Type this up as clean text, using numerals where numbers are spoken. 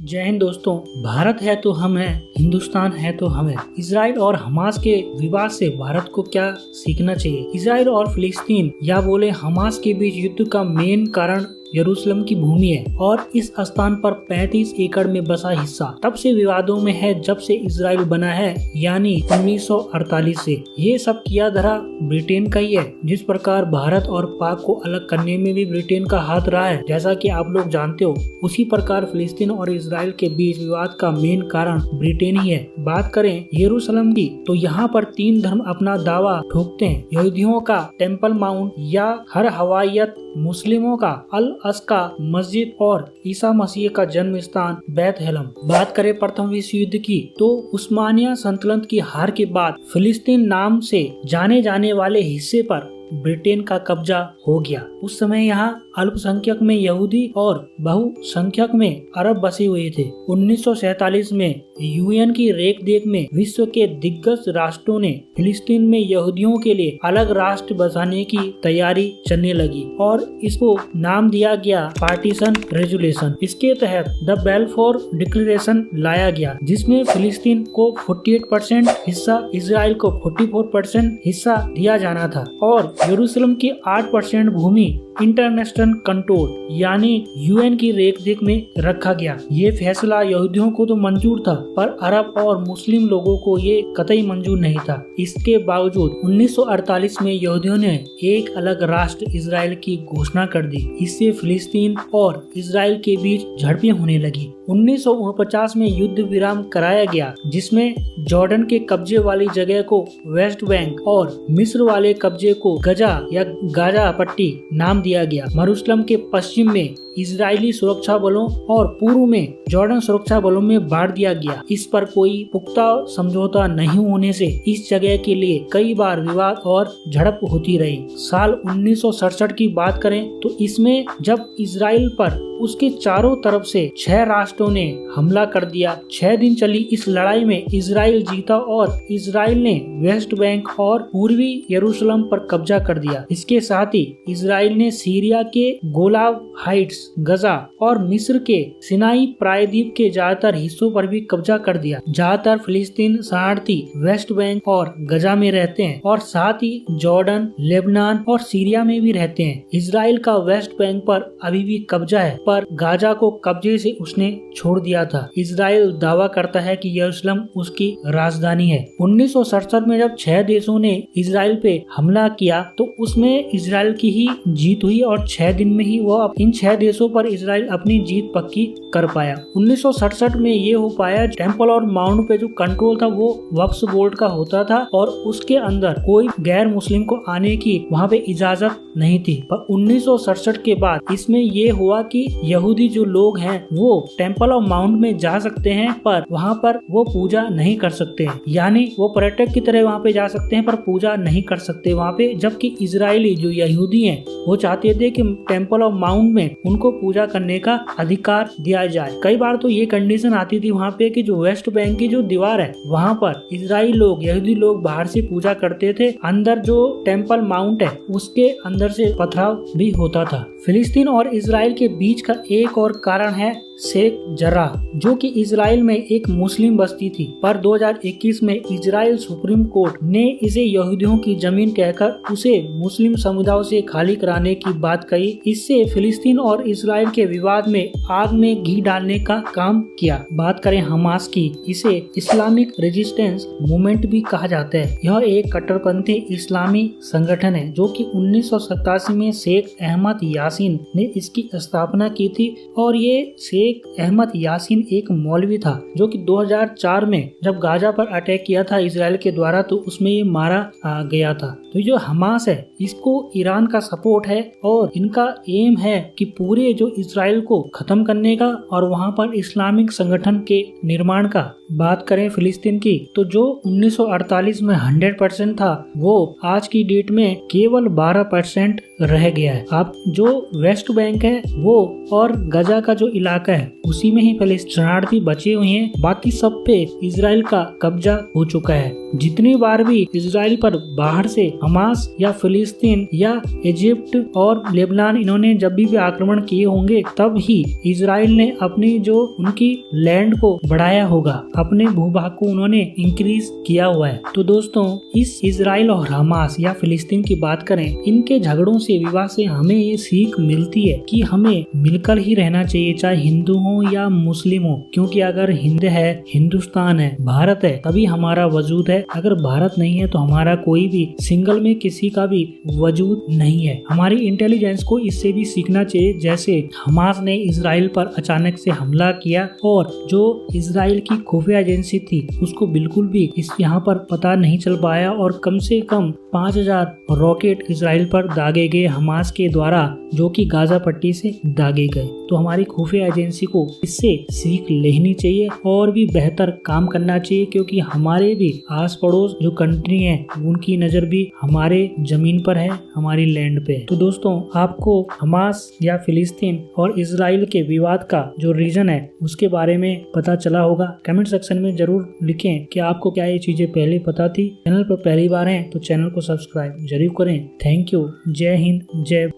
जय हिंद दोस्तों। भारत है तो हम हैं, हिंदुस्तान है तो हम हैं। इजराइल और हमास के विवाद से भारत को क्या सीखना चाहिए? इजराइल और फिलिस्तीन या बोले हमास के बीच युद्ध का मेन कारण यरूशलेम की भूमि है और इस स्थान पर 35 एकड़ में बसा हिस्सा तब से विवादों में है जब से इजराइल बना है, यानी 1948 से। ये सब किया धरा ब्रिटेन का ही है। जिस प्रकार भारत और पाक को अलग करने में भी ब्रिटेन का हाथ रहा है, जैसा कि आप लोग जानते हो, उसी प्रकार फिलिस्तीन और इजराइल के बीच विवाद का मेन कारण ब्रिटेन ही है। बात करें यरूशलेम की तो यहाँ पर 3 धर्म अपना दावा ठोकते हैं। यहूदियों का टेम्पल माउंट या हर हवाइयत, मुस्लिमों का अल अस्का मस्जिद और ईसा मसीह का जन्म स्थान बैतलहम। बात करें प्रथम विश्व युद्ध की तो उस्मानिया सल्तनत की हार के बाद फिलिस्तीन नाम से जाने जाने वाले हिस्से पर ब्रिटेन का कब्जा हो गया। उस समय यहाँ अल्पसंख्यक में यहूदी और बहुसंख्यक में अरब बसे हुए थे। 1947 में यूएन की रेख देख में विश्व के दिग्गज राष्ट्रों ने फिलिस्तीन में यहूदियों के लिए अलग राष्ट्र बसाने की तैयारी चलने लगी और इसको नाम दिया गया पार्टीशन रेजोल्यूशन। इसके तहत द बैलफोर डिक्लेरेशन लाया गया, जिसमें फिलिस्तीन को 48% हिस्सा, इजराइल को 44% हिस्सा दिया जाना था और यरूशलेम की 8% भूमि इंटरनेशनल कंट्रोल यानी यूएन की रेख में रखा गया। ये फैसला यहूदियों को तो मंजूर था, पर अरब और मुस्लिम लोगों को ये कतई मंजूर नहीं था। इसके बावजूद 1948 में यहूदियों ने एक अलग राष्ट्र इजराइल की घोषणा कर दी। इससे फिलिस्तीन और इजराइल के बीच झड़पें होने लगी। 1949 में युद्ध विराम कराया गया, जिसमें जॉर्डन के कब्जे वाली जगह को वेस्ट बैंक और मिस्र वाले कब्जे को गजा या गाजा पट्टी नाम दिया गया। यरूशलेम के पश्चिम में इजरायली सुरक्षा बलों और पूर्व में जॉर्डन सुरक्षा बलों में बांट दिया गया। इस पर कोई पुख्ता समझौता नहीं होने से इस जगह के लिए कई बार विवाद और झड़प होती रही। साल 1967 की बात करें तो इसमें जब इजराइल पर उसके चारों तरफ से 6 राष्ट्रों ने हमला कर दिया। 6 दिन चली इस लड़ाई में इजराइल जीता और इजराइल ने वेस्ट बैंक और पूर्वी यरूशलेम पर कब्जा कर दिया। इसके साथ ही इजराइल ने सीरिया के गोलान हाइट्स, गजा और मिस्र के सिनाई प्रायद्वीप के ज्यादातर हिस्सों पर भी कब्जा कर दिया। ज्यादातर फिलिस्तीन शरणार्थी वेस्ट बैंक और गजा में रहते हैं और साथ ही जॉर्डन, लेबनान और सीरिया में भी रहते हैं। इजराइल का वेस्ट बैंक पर अभी भी कब्जा है, पर गाजा को कब्जे से उसने छोड़ दिया था। इजराइल दावा करता है कि यरूशलेम उसकी राजधानी है। 1967 में जब 6 देशों ने इजराइल पे हमला किया तो उसमें इजराइल की ही जीत हुई और 6 दिन में ही वो इन 6 देशों पर इजराइल अपनी जीत पक्की कर पाया। 1967 में ये हो पाया। टेम्पल और माउंट पे जो कंट्रोल था वो वक्फ बोर्ड का होता था और उसके अंदर कोई गैर मुस्लिम को आने की वहाँ पे इजाजत नहीं थी। पर 1967 के बाद इसमें ये हुआ कि यहूदी जो लोग हैं वो टेम्पल और माउंट में जा सकते हैं, पर वहाँ पर वो पूजा नहीं कर सकते हैं। यानी वो पर्यटक की तरह वहाँ पे जा सकते हैं पर पूजा नहीं कर सकते वहाँ पे। जबकि इजरायली जो यहूदी हैं वो चाहते थे कि टेम्पल ऑफ माउंट में उनको पूजा करने का अधिकार दिया जाए। कई बार तो ये कंडीशन आती थी वहाँ पे कि जो वेस्ट बैंक की जो दीवार है वहाँ पर इजराइली लोग, यहूदी लोग बाहर से पूजा करते थे, अंदर जो टेम्पल माउंट है उसके अंदर से पथराव भी होता था। फिलिस्तीन और इजराइल के बीच का एक और कारण है शेख जर्राह, जो कि इजराइल में एक मुस्लिम बस्ती थी, पर 2021 में इजराइल सुप्रीम कोर्ट ने इसे यहूदियों की जमीन कहकर उसे मुस्लिम समुदाय से खाली कराने की बात कही। इससे फिलिस्तीन और इजराइल के विवाद में आग में घी डालने का काम किया। बात करें हमास की, इसे इस्लामिक रेजिस्टेंस मूवमेंट भी कहा जाता है। यह एक कट्टरपंथी इस्लामी संगठन है जो कि 1987 में शेख अहमद यासीन ने इसकी स्थापना की थी और ये शेख अहमद यासीन एक मौलवी था जो कि 2004 में जब गाजा पर अटैक किया था इजराइल के द्वारा तो उसमें ये मारा गया था। तो जो हमास है इसको ईरान का सपोर्ट है और इनका एम है कि पूरे जो इजराइल को खत्म करने का और वहाँ पर इस्लामिक संगठन के निर्माण का। बात करें फिलिस्तीन की तो जो 1948 में 100% था वो आज की डेट में केवल 12% रह गया है। अब जो वेस्ट बैंक है वो और गजा का जो इलाका है उसी में ही फिलिस्तीनी शरणार्थी बचे हुए हैं, बाकी सब पे इजराइल का कब्जा हो चुका है। जितनी बार भी इजराइल पर बाहर से हमास या फिलिस्तीन या इजिप्ट और लेबनान इन्होंने जब भी आक्रमण किए होंगे, तब ही इजराइल ने अपनी जो उनकी लैंड को बढ़ाया होगा, अपने भूभाग को उन्होंने इंक्रीज किया हुआ है। तो दोस्तों, इस इजराइल और हमास या फिलिस्तीन की बात करें, इनके झगड़ों से, विवाद से हमें ये सीख मिलती है कि हमें मिलकर ही रहना चाहिए, चाहे हिंदू हो या मुस्लिम हो। क्योंकि अगर हिंद है, हिंदुस्तान है, भारत है, तभी हमारा वजूद है। अगर भारत नहीं है तो हमारा कोई भी सिंगल में किसी का भी वजूद नहीं है। हमारी इंटेलिजेंस को इससे भी सीखना चाहिए, जैसे हमास ने इजराइल पर अचानक से हमला किया और जो इजराइल की खुफिया एजेंसी थी उसको बिल्कुल भी इस यहाँ पर पता नहीं चल पाया और कम से कम 5000 रॉकेट इजराइल पर दागे गए हमास के द्वारा, जो कि गाजा पट्टी से दागे गए। तो हमारी खुफिया एजेंसी को इससे सीख लेनी चाहिए और भी बेहतर काम करना चाहिए, क्योंकि हमारे भी आस पड़ोस जो कंट्री है उनकी नजर भी हमारे जमीन पर है, हमारी लैंड पे। तो दोस्तों, आपको हमास या फिलिस्तीन और इजराइल के विवाद का जो रीजन है उसके बारे में पता चला होगा। कमेंट सेक्शन में जरूर लिखें कि आपको क्या ये चीजें पहले पता थी। चैनल पर पहली बार हैं तो चैनल को सब्सक्राइब जरूर करें। Thank you. जय हिंद, जय